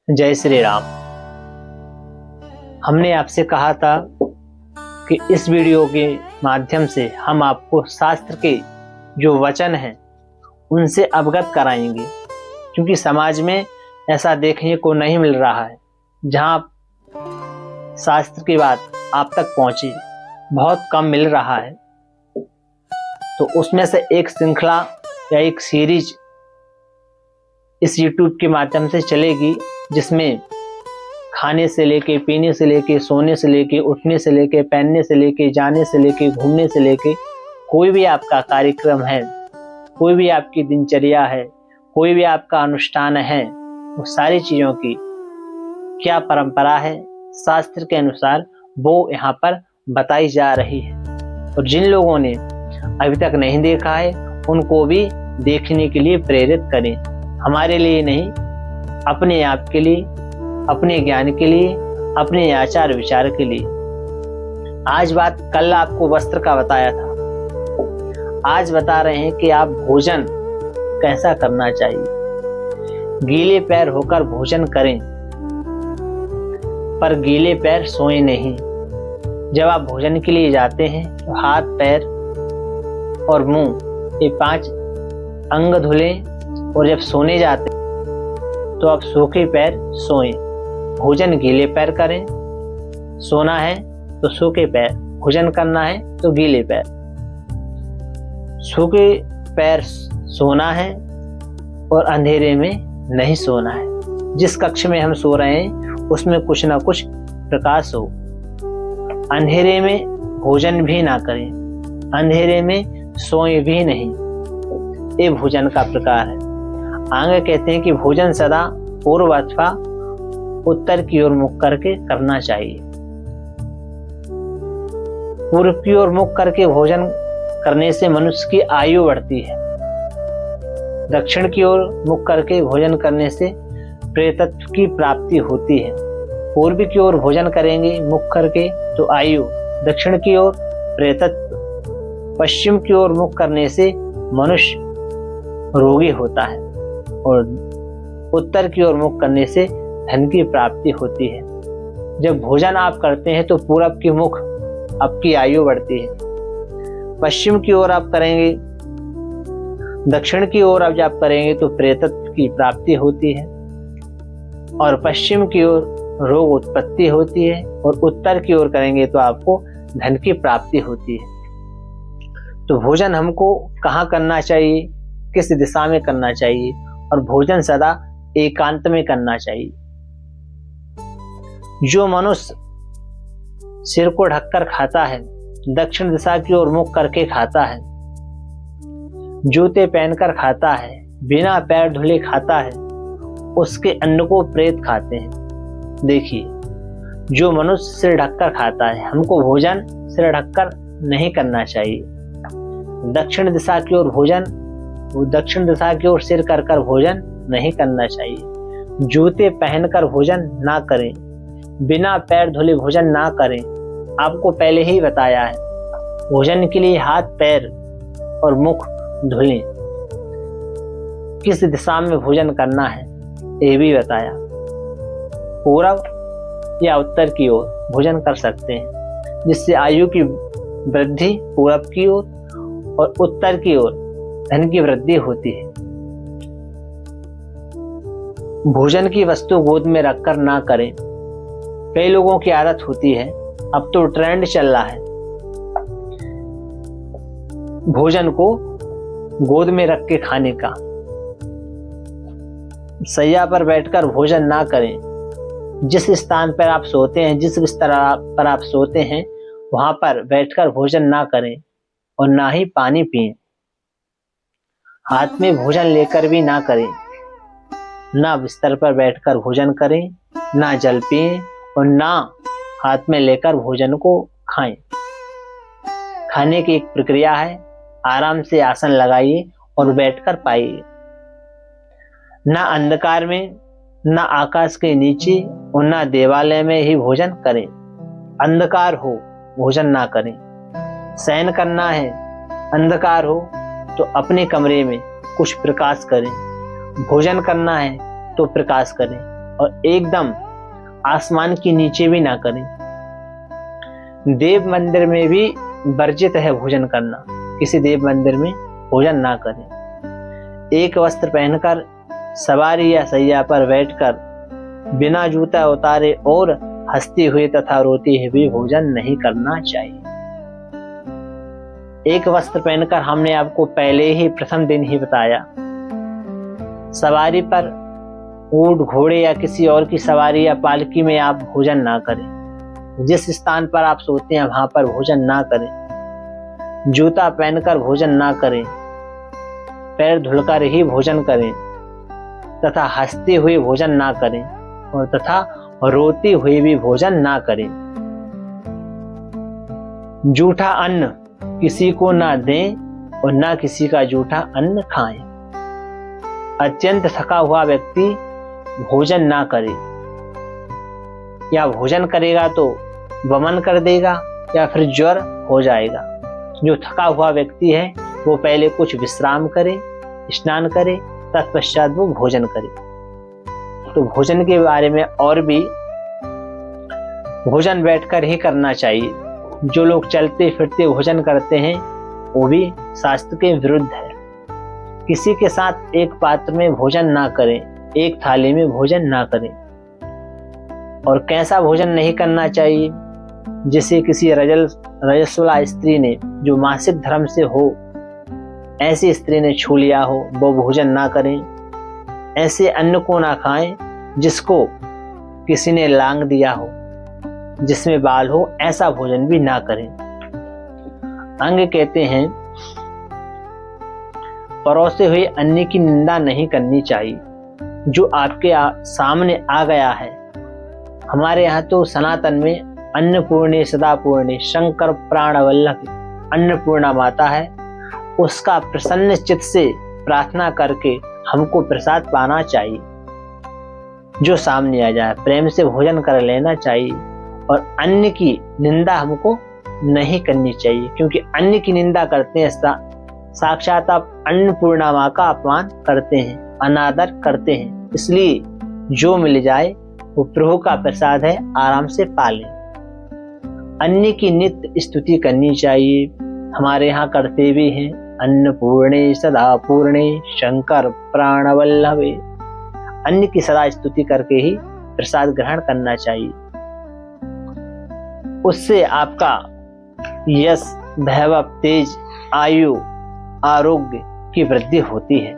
जय श्री राम। हमने आपसे कहा था कि इस वीडियो के माध्यम से हम आपको शास्त्र के जो वचन हैं उनसे अवगत कराएंगे, क्योंकि समाज में ऐसा देखने को नहीं मिल रहा है जहां शास्त्र की बात आप तक पहुंची, बहुत कम मिल रहा है। तो उसमें से एक श्रृंखला या एक सीरीज इस YouTube के माध्यम से चलेगी, जिसमें खाने से लेके, पीने से लेके, सोने से लेके, उठने से लेके, पहनने से लेके, जाने से लेके, घूमने से लेके, कोई भी आपका कार्यक्रम है, कोई भी आपकी दिनचर्या है, कोई भी आपका अनुष्ठान है, वो सारी चीज़ों की क्या परंपरा है शास्त्र के अनुसार वो यहाँ पर बताई जा रही है। और जिन लोगों ने अभी तक नहीं देखा है उनको भी देखने के लिए प्रेरित करें। हमारे लिए नहीं, अपने आप के लिए, अपने ज्ञान के लिए, अपने आचार विचार के लिए। आज बात कल आपको वस्त्र का बताया था, आज बता रहे हैं कि आप भोजन कैसा करना चाहिए। गीले पैर होकर भोजन करें, पर गीले पैर सोए नहीं। जब आप भोजन के लिए जाते हैं तो हाथ, पैर और मुंह, ये 5 अंग धुलें, और जब सोने जाते तो आप सूखे पैर सोएं। भोजन गीले पैर करें, सोना है तो सूखे पैर, भोजन करना है तो गीले पैर। सूखे पैर सोना है और अंधेरे में नहीं सोना है। जिस कक्ष में हम सो रहे हैं उसमें कुछ ना कुछ प्रकाश हो। अंधेरे में भोजन भी ना करें, अंधेरे में सोए भी नहीं। ये भोजन का प्रकार है। आगे कहते हैं कि भोजन सदा पूर्व अथवा उत्तर की ओर मुख करके करना चाहिए। पूर्व की ओर मुख करके भोजन करने से मनुष्य की आयु बढ़ती है। दक्षिण की ओर मुख करके भोजन करने से प्रेतत्व की प्राप्ति होती है। पूर्व की ओर भोजन करेंगे मुख करके तो आयु, दक्षिण की ओर प्रेतत्व, पश्चिम की ओर मुख करने से मनुष्य रोगी होता है, और उत्तर की ओर मुख करने से धन की प्राप्ति होती है। जब भोजन आप करते हैं तो पूरब की मुख आपकी आयु बढ़ती है। पश्चिम की ओर आप करेंगे, दक्षिण की ओर आप जब करेंगे तो प्रेतत्व की प्राप्ति होती है, और पश्चिम की ओर रोग उत्पत्ति होती है, और उत्तर की ओर करेंगे तो आपको धन की प्राप्ति होती है। तो भोजन हमको कहाँ करना चाहिए, किस दिशा में करना चाहिए, और भोजन सदा एकांत में करना चाहिए। जो मनुष्य सिर को ढककर खाता है, दक्षिण दिशा की ओर मुख करके खाता है, जूते पहनकर खाता है, बिना पैर धुले खाता है, उसके अन्न को प्रेत खाते हैं। देखिए, जो मनुष्य सिर ढककर खाता है, हमको भोजन सिर ढककर नहीं करना चाहिए। दक्षिण दिशा की ओर भोजन, वो दक्षिण दिशा की ओर सिर कर भोजन नहीं करना चाहिए। जूते पहनकर भोजन ना करें, बिना पैर धुले भोजन ना करें। आपको पहले ही बताया है, भोजन के लिए हाथ, पैर और मुख धुलें। किस दिशा में भोजन करना है ये भी बताया। पूरब या उत्तर की ओर भोजन कर सकते हैं, जिससे आयु की वृद्धि पूरब की ओर और उत्तर की ओर धन की वृद्धि होती है। भोजन की वस्तु गोद में रखकर ना करें। कई लोगों की आदत होती है, अब तो ट्रेंड चल रहा है, भोजन को गोद में रख के खाने का। सैया पर बैठकर भोजन ना करें। जिस स्थान पर आप सोते हैं, जिस बिस्तर पर आप सोते हैं, वहां पर बैठकर भोजन ना करें, और ना ही पानी पिएं। हाथ में भोजन लेकर भी ना करें। ना बिस्तर पर बैठकर भोजन करें, ना जल पिएं, और ना हाथ में लेकर भोजन को खाएं। खाने की एक प्रक्रिया है, आराम से आसन लगाइए और बैठकर पाइए। ना अंधकार में, ना आकाश के नीचे, और ना देवालय में ही भोजन करें। अंधकार हो भोजन ना करें। शयन करना है, अंधकार हो तो अपने कमरे में कुछ प्रकाश करें। भोजन करना है तो प्रकाश करें, और एकदम आसमान के नीचे भी ना करें। देव मंदिर में भी वर्जित है भोजन करना, किसी देव मंदिर में भोजन ना करें। एक वस्त्र पहनकर सवारी या सैया पर बैठकर बिना जूता उतारे और हंसते हुए तथा रोते हुए भी भोजन नहीं करना चाहिए। एक वस्त्र पहनकर हमने आपको पहले ही प्रथम दिन ही बताया, सवारी पर ऊंट, घोड़े या किसी और की सवारी या पालकी में आप भोजन ना करें। जिस स्थान पर आप सोते हैं वहां पर भोजन ना करें। जूता पहनकर भोजन ना करें। पैर धुलकर ही भोजन करें तथा हंसते हुए भोजन ना करें और तथा रोते हुए भी भोजन ना करें। जूठा अन्न किसी को ना दें और ना किसी का जूठा अन्न खाएं। अत्यंत थका हुआ व्यक्ति भोजन ना करे, या भोजन करेगा तो वमन कर देगा या फिर ज्वर हो जाएगा। जो थका हुआ व्यक्ति है वो पहले कुछ विश्राम करे, स्नान करे, तत्पश्चात वो भोजन करे। तो भोजन के बारे में और भी, भोजन बैठकर ही करना चाहिए। जो लोग चलते फिरते भोजन करते हैं वो भी शास्त्र के विरुद्ध है। किसी के साथ एक पात्र में भोजन ना करें, एक थाली में भोजन ना करें। और कैसा भोजन नहीं करना चाहिए? जैसे किसी रजस्वला स्त्री ने, जो मासिक धर्म से हो, ऐसी स्त्री ने छू लिया हो, वो भोजन ना करें। ऐसे अन्न को ना खाएं जिसको किसी ने लांग दिया हो, जिसमें बाल हो, ऐसा भोजन भी ना करें। अंग कहते हैं परोसे हुए अन्न की निंदा नहीं करनी चाहिए। जो आपके सामने आ गया है, हमारे यहाँ तो सनातन में अन्नपूर्णे सदापूर्णे शंकर प्राणवल्लभ अन्नपूर्णा माता है, उसका प्रसन्न चित्त से प्रार्थना करके हमको प्रसाद पाना चाहिए। जो सामने आ जाए प्रेम से भोजन कर लेना चाहिए और अन्न की निंदा हमको नहीं करनी चाहिए, क्योंकि अन्न की निंदा करते हैं साक्षात आप अन्नपूर्णा माँ का अपमान करते हैं, अनादर करते हैं। इसलिए जो मिल जाए वो प्रभु का प्रसाद है, आराम से पालें। अन्न की नित्य स्तुति करनी चाहिए। हमारे यहाँ करते भी हैं, अन्नपूर्णे सदा पूर्णे शंकर प्राणवल्लभे। अन्न की सदा स्तुति करके ही प्रसाद ग्रहण करना चाहिए। उससे आपका यश, वैभव, तेज, आयु, आरोग्य की वृद्धि होती है।